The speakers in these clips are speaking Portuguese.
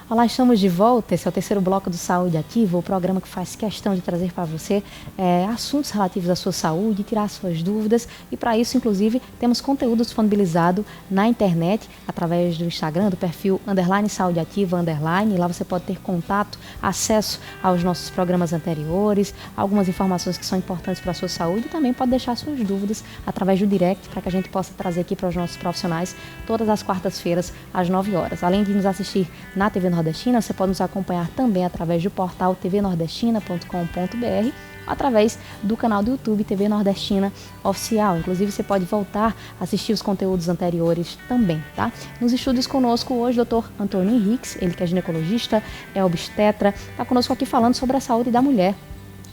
Olá, estamos de volta. Esse é o terceiro bloco do Saúde Ativa, o programa que faz questão de trazer para você assuntos relativos à sua saúde, tirar suas dúvidas. E para isso, inclusive, temos conteúdo disponibilizado na internet, através do Instagram, do perfil _Saúde Ativa _. Lá você pode ter contato, acesso aos nossos programas anteriores, algumas informações que são importantes para a sua saúde e também pode deixar suas dúvidas através do direct para que a gente possa trazer aqui para os nossos profissionais todas as quartas-feiras às 9 horas. Além de nos assistir na TV Nordestina, você pode nos acompanhar também através do portal tvnordestina.com.br, através do canal do YouTube TV Nordestina Oficial. Inclusive, você pode voltar a assistir os conteúdos anteriores também, tá? Nos estúdios conosco hoje, o Dr. Antônio Henriques, ele que é ginecologista, é obstetra, está conosco aqui falando sobre a saúde da mulher,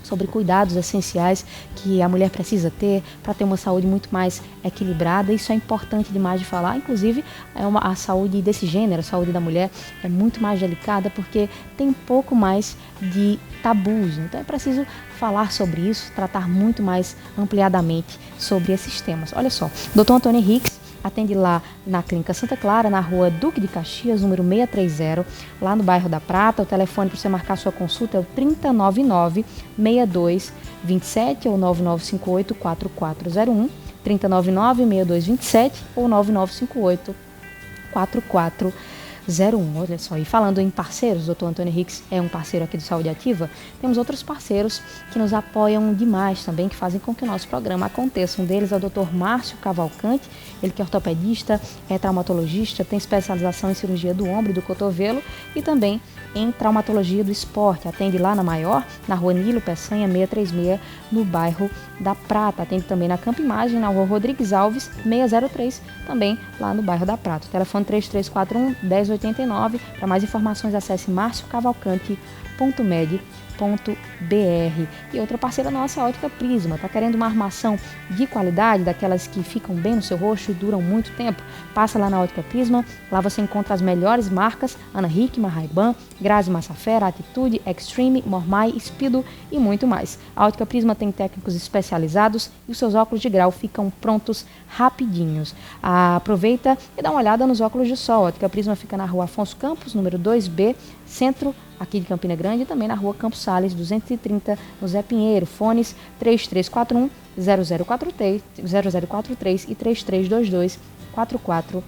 sobre cuidados essenciais que a mulher precisa ter para ter uma saúde muito mais equilibrada. Isso é importante demais de falar. Inclusive, a saúde desse gênero, a saúde da mulher, é muito mais delicada porque tem um pouco mais de tabus. Então é preciso falar sobre isso, tratar muito mais ampliadamente sobre esses temas. Olha só, Dr. Antônio Henriques atende lá na Clínica Santa Clara, na rua Duque de Caxias, número 630, lá no bairro da Prata. O telefone para você marcar sua consulta é o 3099-6227 ou 9958-4401, 3099-6227 ou 9958-4401. Olha só, e falando em parceiros, o Dr. Antônio Henriques é um parceiro aqui do Saúde Ativa, temos outros parceiros que nos apoiam demais também, que fazem com que o nosso programa aconteça. Um deles é o Dr. Márcio Cavalcante, ele que é ortopedista, é traumatologista, tem especialização em cirurgia do ombro e do cotovelo e também em traumatologia do esporte. Atende lá na Maior, na rua Nilo Peçanha 636, no bairro da Prata. Atende também na Campo Imagem, na rua Rodrigues Alves 603, também lá no bairro da Prata. O telefone 3341-1089. Para mais informações, acesse marciocavalcante.med.br. E outra parceira nossa é a Ótica Prisma. Está querendo uma armação de qualidade, daquelas que ficam bem no seu rosto e duram muito tempo? Passa lá na Ótica Prisma. Lá você encontra as melhores marcas: Ana Hickman, Ray-Ban, Grazi Massafera, Atitude, Extreme, Mormai, Speedo e muito mais. A Ótica Prisma tem técnicos especializados e os seus óculos de grau ficam prontos rapidinhos. Aproveita e dá uma olhada nos óculos de sol. A Ótica Prisma fica na rua Afonso Campos, número 2B, centro aqui de Campina Grande, e também na rua Campos Sales 230, no Zé Pinheiro. Fones 3341-0043 e 3322-4401.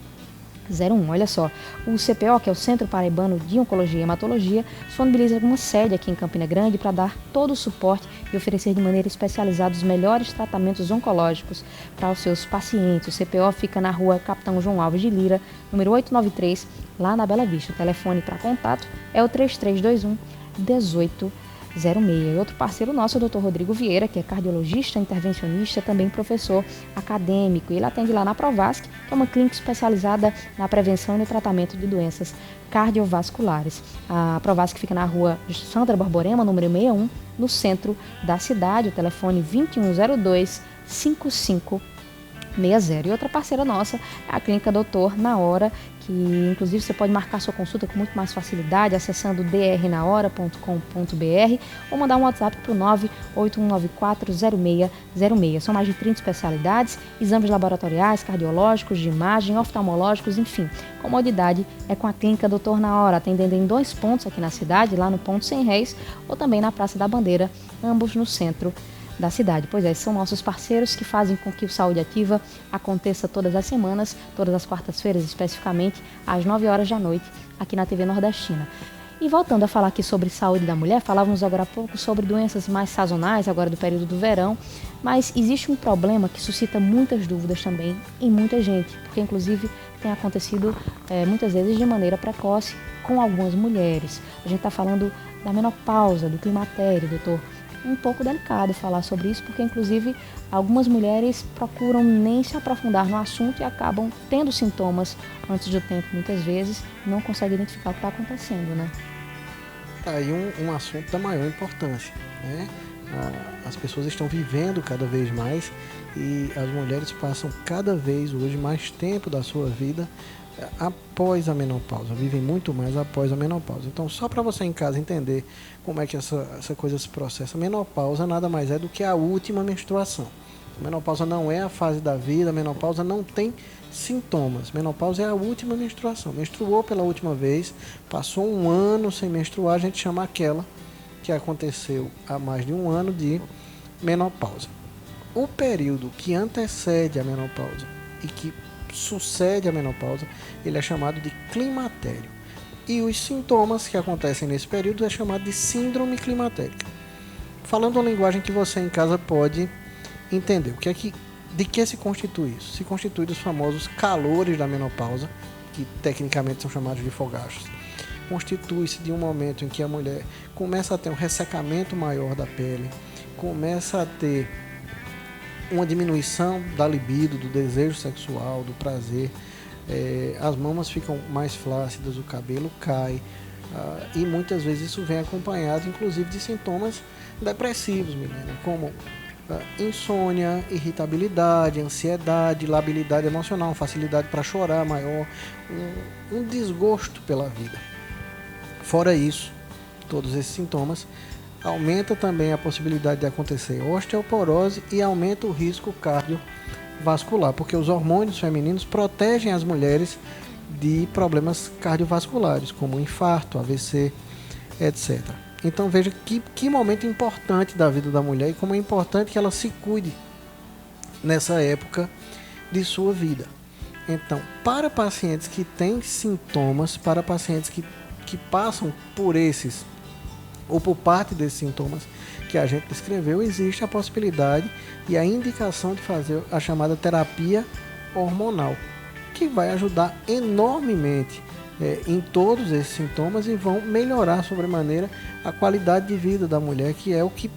Olha só, o CPO, que é o Centro Paraibano de Oncologia e Hematologia, disponibiliza uma sede aqui em Campina Grande para dar todo o suporte e oferecer de maneira especializada os melhores tratamentos oncológicos para os seus pacientes. O CPO fica na rua Capitão João Alves de Lira, número 893, lá na Bela Vista. O telefone para contato é o 3321-1806. E outro parceiro nosso é o Dr. Rodrigo Vieira, que é cardiologista, intervencionista, também professor acadêmico. Ele atende lá na Provasc, que é uma clínica especializada na prevenção e no tratamento de doenças cardiovasculares. A Provasc fica na rua Sandra Borborema, número 61, no centro da cidade. O telefone 2102-5560. E outra parceira nossa é a Clínica Doutor Na Hora, que inclusive você pode marcar sua consulta com muito mais facilidade acessando drnahora.com.br ou mandar um WhatsApp para o 981940606. São mais de 30 especialidades, exames laboratoriais, cardiológicos, de imagem, oftalmológicos, enfim. Comodidade é com a Clínica Doutor Na Hora, atendendo em 2 pontos aqui na cidade, lá no Ponto Sem Réis ou também na Praça da Bandeira, ambos no centro da cidade. Pois é, são nossos parceiros que fazem com que o Saúde Ativa aconteça todas as semanas, todas as quartas-feiras, especificamente às 9 horas da noite, aqui na TV Nordestina. E voltando a falar aqui sobre saúde da mulher, falávamos agora há pouco sobre doenças mais sazonais, agora do período do verão, mas existe um problema que suscita muitas dúvidas também em muita gente, porque inclusive tem acontecido muitas vezes de maneira precoce com algumas mulheres. A gente está falando da menopausa, do climatério, doutor. Um pouco delicado falar sobre isso, porque inclusive algumas mulheres procuram nem se aprofundar no assunto e acabam tendo sintomas antes do tempo, muitas vezes, não conseguem identificar o que está acontecendo, né? Aí um assunto da maior importância, né? As pessoas estão vivendo cada vez mais e as mulheres passam cada vez hoje mais tempo da sua vida após a menopausa, vivem muito mais após a menopausa. Então, só para você em casa entender como é que essa coisa se processa, a menopausa nada mais é do que a última menstruação. A menopausa não é a fase da vida, a menopausa não tem sintomas. Menopausa é a última menstruação. Menstruou pela última vez, passou um ano sem menstruar, a gente chama aquela que aconteceu há mais de um ano de menopausa. O período que antecede a menopausa e que sucede a menopausa, ele é chamado de climatério. E os sintomas que acontecem nesse período é chamado de síndrome climatérica. Falando uma linguagem que você em casa pode entender, de que se constitui isso? Se constitui dos famosos calores da menopausa, que tecnicamente são chamados de fogachos. Constitui-se de um momento em que a mulher começa a ter um ressecamento maior da pele, começa a ter uma diminuição da libido, do desejo sexual, do prazer, as mamas ficam mais flácidas, o cabelo cai, e muitas vezes isso vem acompanhado inclusive de sintomas depressivos, menina, como insônia, irritabilidade, ansiedade, labilidade emocional, facilidade para chorar maior, um desgosto pela vida. Fora isso, todos esses sintomas, aumenta também a possibilidade de acontecer osteoporose e aumenta o risco cardiovascular, porque os hormônios femininos protegem as mulheres de problemas cardiovasculares, como infarto, AVC, etc. Então veja que momento importante da vida da mulher e como é importante que ela se cuide nessa época de sua vida. Então, para pacientes que têm sintomas, para pacientes que passam por esses ou por parte desses sintomas que a gente descreveu, existe a possibilidade e a indicação de fazer a chamada terapia hormonal, que vai ajudar enormemente em todos esses sintomas e vão melhorar sobremaneira a qualidade de vida da mulher, que é o que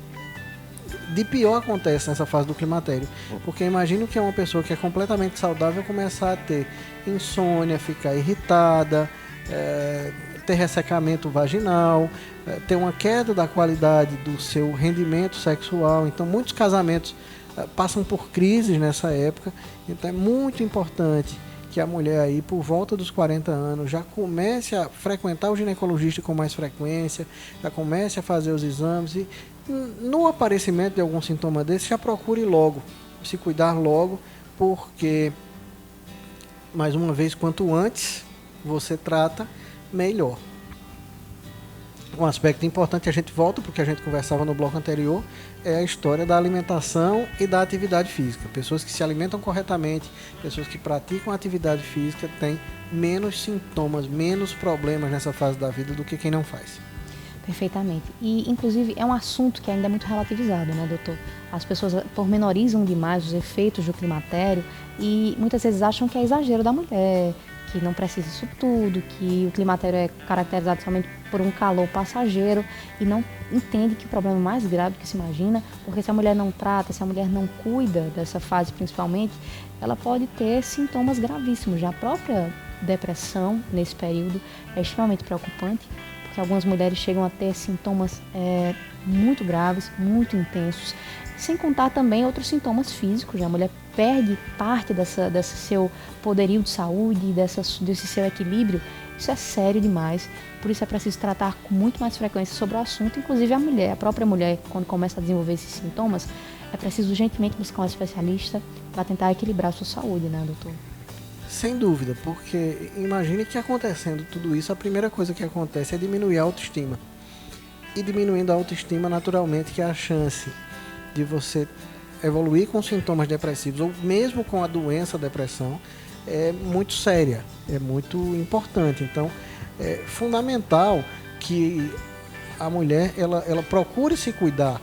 de pior acontece nessa fase do climatério. Porque imagino que é uma pessoa que é completamente saudável começar a ter insônia, ficar irritada, ter ressecamento vaginal, ter uma queda da qualidade do seu rendimento sexual. Então muitos casamentos passam por crises nessa época. Então é muito importante que a mulher aí por volta dos 40 anos já comece a frequentar o ginecologista com mais frequência, já comece a fazer os exames e no aparecimento de algum sintoma desse já procure logo, se cuidar logo, porque mais uma vez, quanto antes você trata, melhor. Um aspecto importante, a gente volta porque a gente conversava no bloco anterior, é a história da alimentação e da atividade física. Pessoas que se alimentam corretamente, pessoas que praticam atividade física têm menos sintomas, menos problemas nessa fase da vida do que quem não faz. Perfeitamente. E, inclusive, é um assunto que ainda é muito relativizado, né, doutor? As pessoas pormenorizam demais os efeitos do climatério e muitas vezes acham que é exagero da mulher, que não precisa disso tudo, que o climatério é caracterizado somente por um calor passageiro e não entende que o problema é mais grave do que se imagina, porque se a mulher não trata, se a mulher não cuida dessa fase principalmente, ela pode ter sintomas gravíssimos. Já a própria depressão nesse período é extremamente preocupante, porque algumas mulheres chegam a ter sintomas muito graves, muito intensos, sem contar também outros sintomas físicos. A mulher perde parte desse seu poderio de saúde, desse seu equilíbrio. Isso é sério demais, por isso é preciso tratar com muito mais frequência sobre o assunto. Inclusive a própria mulher, quando começa a desenvolver esses sintomas, é preciso urgentemente buscar um especialista para tentar equilibrar a sua saúde, né, doutor? Sem dúvida, porque imagine que acontecendo tudo isso, a primeira coisa que acontece é diminuir a autoestima. E diminuindo a autoestima, naturalmente, que a chance de você evoluir com sintomas depressivos ou mesmo com a doença depressão é muito séria, é muito importante. Então, é fundamental que a mulher ela procure se cuidar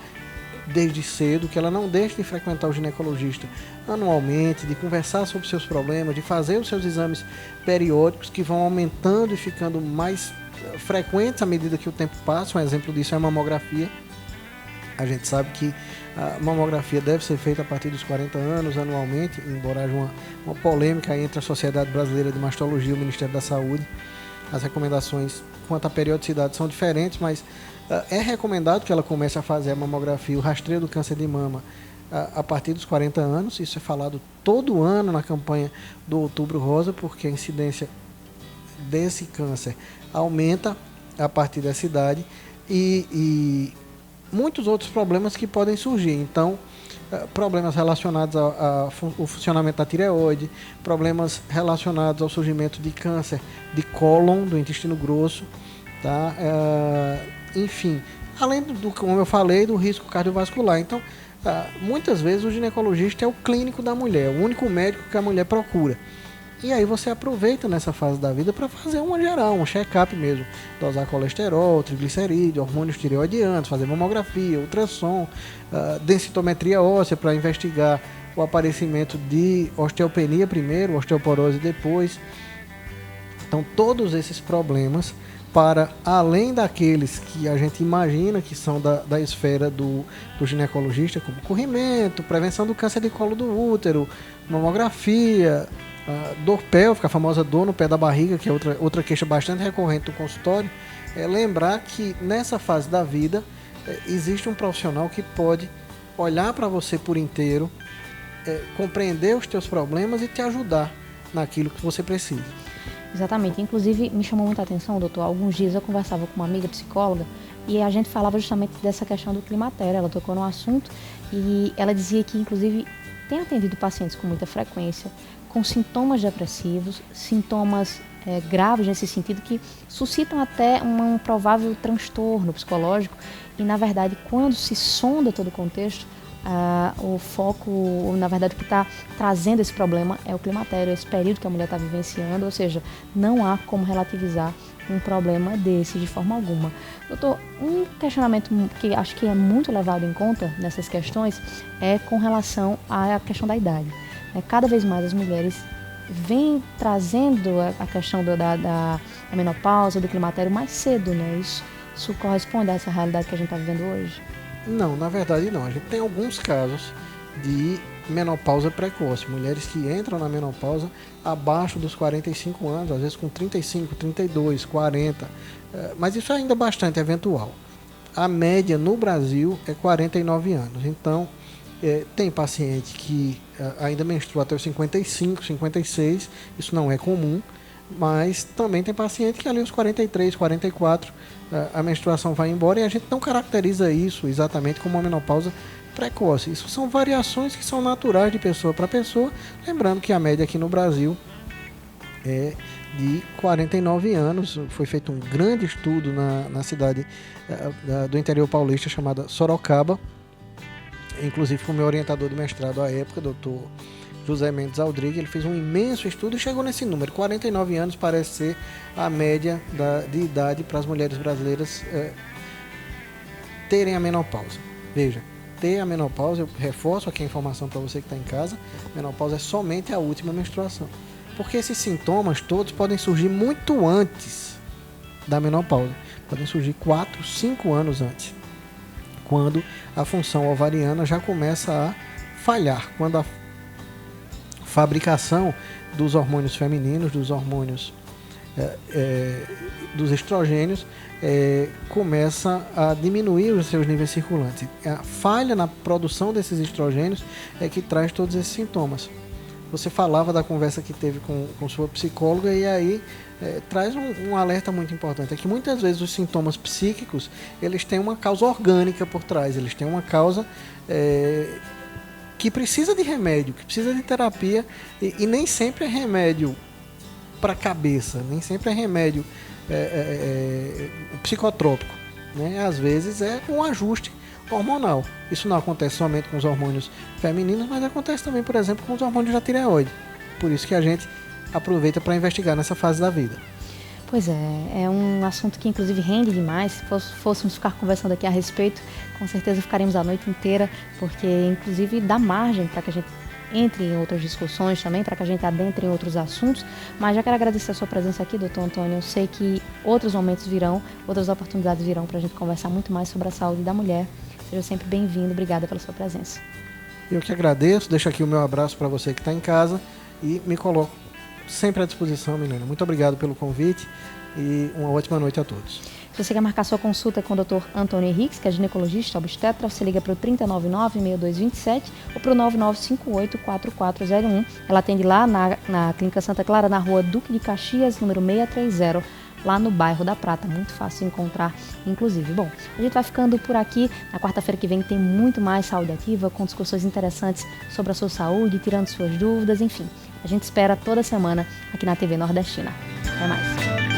desde cedo, que ela não deixe de frequentar o ginecologista anualmente, de conversar sobre seus problemas, de fazer os seus exames periódicos que vão aumentando e ficando mais frequentes à medida que o tempo passa. Um exemplo disso é a mamografia. A gente sabe que a mamografia deve ser feita a partir dos 40 anos anualmente, embora haja uma polêmica entre a Sociedade Brasileira de Mastologia e o Ministério da Saúde. As recomendações quanto à periodicidade são diferentes, mas é recomendado que ela comece a fazer a mamografia, o rastreio do câncer de mama, a partir dos 40 anos. Isso é falado todo ano na campanha do Outubro Rosa, porque a incidência desse câncer aumenta a partir dessa idade e muitos outros problemas que podem surgir. Então, problemas relacionados ao funcionamento da tireoide, problemas relacionados ao surgimento de câncer de cólon, do intestino grosso, tá? Enfim, além do, como eu falei, do risco cardiovascular. Então, muitas vezes o ginecologista é o clínico da mulher, o único médico que a mulher procura. E aí você aproveita nessa fase da vida para fazer uma geral, um check-up mesmo, dosar colesterol, triglicerídeo, hormônios tireoidianos, fazer mamografia, ultrassom, densitometria óssea para investigar o aparecimento de osteopenia primeiro, osteoporose depois. Então todos esses problemas, para além daqueles que a gente imagina que são da esfera do ginecologista, como corrimento, prevenção do câncer de colo do útero, mamografia, dor pélvica, a famosa dor no pé da barriga, que é outra queixa bastante recorrente do consultório, é lembrar que nessa fase da vida existe um profissional que pode olhar para você por inteiro, compreender os teus problemas e te ajudar naquilo que você precisa. Exatamente. Inclusive, me chamou muita atenção, doutor, alguns dias eu conversava com uma amiga psicóloga e a gente falava justamente dessa questão do climatério. Ela tocou no assunto e ela dizia que, inclusive, tem atendido pacientes com muita frequência, com sintomas depressivos, sintomas graves nesse sentido, que suscitam até um provável transtorno psicológico. E, na verdade, quando se sonda todo o contexto, o foco, na verdade, o que está trazendo esse problema é o climatério, esse período que a mulher está vivenciando, ou seja, não há como relativizar um problema desse de forma alguma. Doutor, um questionamento que acho que é muito levado em conta nessas questões é com relação à questão da idade. Cada vez mais as mulheres vêm trazendo a questão da menopausa, do climatério mais cedo, né? Isso corresponde a essa realidade que a gente está vivendo hoje? Não, na verdade não. A gente tem alguns casos de menopausa precoce. Mulheres que entram na menopausa abaixo dos 45 anos, às vezes com 35, 32, 40. Mas isso é ainda bastante eventual. A média no Brasil é 49 anos. Então, tem paciente que ainda menstrua até os 55, 56. Isso não é comum. Mas também tem paciente que ali aos 43, 44, a menstruação vai embora e a gente não caracteriza isso exatamente como uma menopausa precoce. Isso são variações que são naturais de pessoa para pessoa, lembrando que a média aqui no Brasil é de 49 anos. Foi feito um grande estudo na cidade do interior paulista chamada Sorocaba, inclusive com o meu orientador de mestrado à época, doutor José Mendes Aldrigue. Ele fez um imenso estudo e chegou nesse número. 49 anos parece ser a média de idade para as mulheres brasileiras terem a menopausa. Veja, ter a menopausa, eu reforço aqui a informação para você que está em casa, menopausa é somente a última menstruação. Porque esses sintomas todos podem surgir muito antes da menopausa. Podem surgir 4, 5 anos antes, quando a função ovariana já começa a falhar, quando a fabricação dos hormônios femininos, dos hormônios dos estrogênios, começa a diminuir os seus níveis circulantes. A falha na produção desses estrogênios é que traz todos esses sintomas. Você falava da conversa que teve com sua psicóloga e aí traz um alerta muito importante. É que muitas vezes os sintomas psíquicos, eles têm uma causa orgânica por trás, eles têm uma causa que precisa de remédio, que precisa de terapia, e nem sempre é remédio para a cabeça, nem sempre é remédio psicotrópico, né? Às vezes é um ajuste hormonal. Isso não acontece somente com os hormônios femininos, mas acontece também, por exemplo, com os hormônios da tireoide. Por isso que a gente aproveita para investigar nessa fase da vida. Pois é um assunto que inclusive rende demais. Se fôssemos ficar conversando aqui a respeito, com certeza ficaríamos a noite inteira, porque inclusive dá margem para que a gente entre em outras discussões também, para que a gente adentre em outros assuntos. Mas já quero agradecer a sua presença aqui, doutor Antônio. Eu sei que outros momentos virão, outras oportunidades virão para a gente conversar muito mais sobre a saúde da mulher. Seja sempre bem-vindo. Obrigada pela sua presença. Eu que agradeço. Deixo aqui o meu abraço para você que está em casa e me coloco sempre à disposição, Milena. Muito obrigado pelo convite e uma ótima noite a todos. Se você quer marcar sua consulta com o Dr. Antônio Henriques, que é ginecologista obstetra, você liga para o 3099-6227 ou para o 9958-4401. Ela atende lá na Clínica Santa Clara, na rua Duque de Caxias, número 630, lá no bairro da Prata. Muito fácil de encontrar, inclusive. Bom, a gente vai ficando por aqui. Na quarta-feira que vem tem muito mais Saúde Ativa, com discussões interessantes sobre a sua saúde, tirando suas dúvidas, enfim. A gente espera toda semana aqui na TV Nordestina. Até mais.